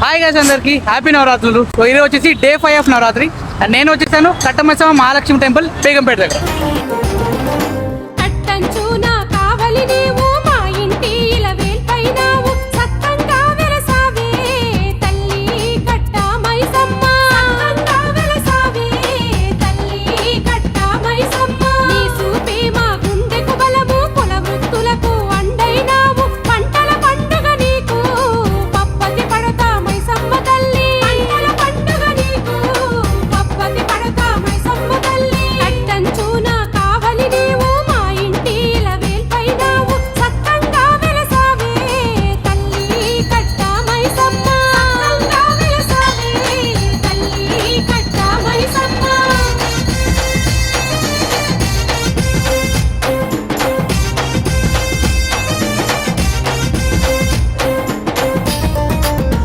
Hi guys, అందరికి happy నవరాత్రులు. So ఇది వచ్చేసి డే 5 ఆఫ్ నవరాత్రి. అండ్ నేను వచ్చేసాను కట్టమైసమ్మ మహాలక్ష్మి టెంపుల్ బేగంపేట దగ్గర.